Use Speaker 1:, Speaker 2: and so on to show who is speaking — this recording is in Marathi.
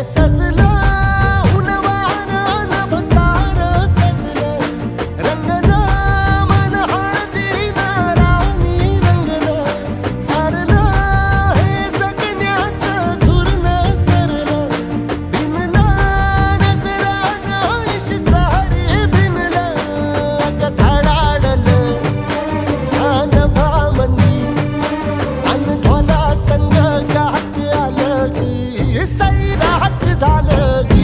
Speaker 1: सजलं हुनवार नभतार सजलं रंगलं मन हळदीनं राणी रंगलं सारलं हे जगण्याचं झुरणं सरलं भिनलं नजरानं इश्तारी भिनलं अगं धडाडलं ह्या नभामंदी अन ढोला संग गात आलं की सैराट झालं की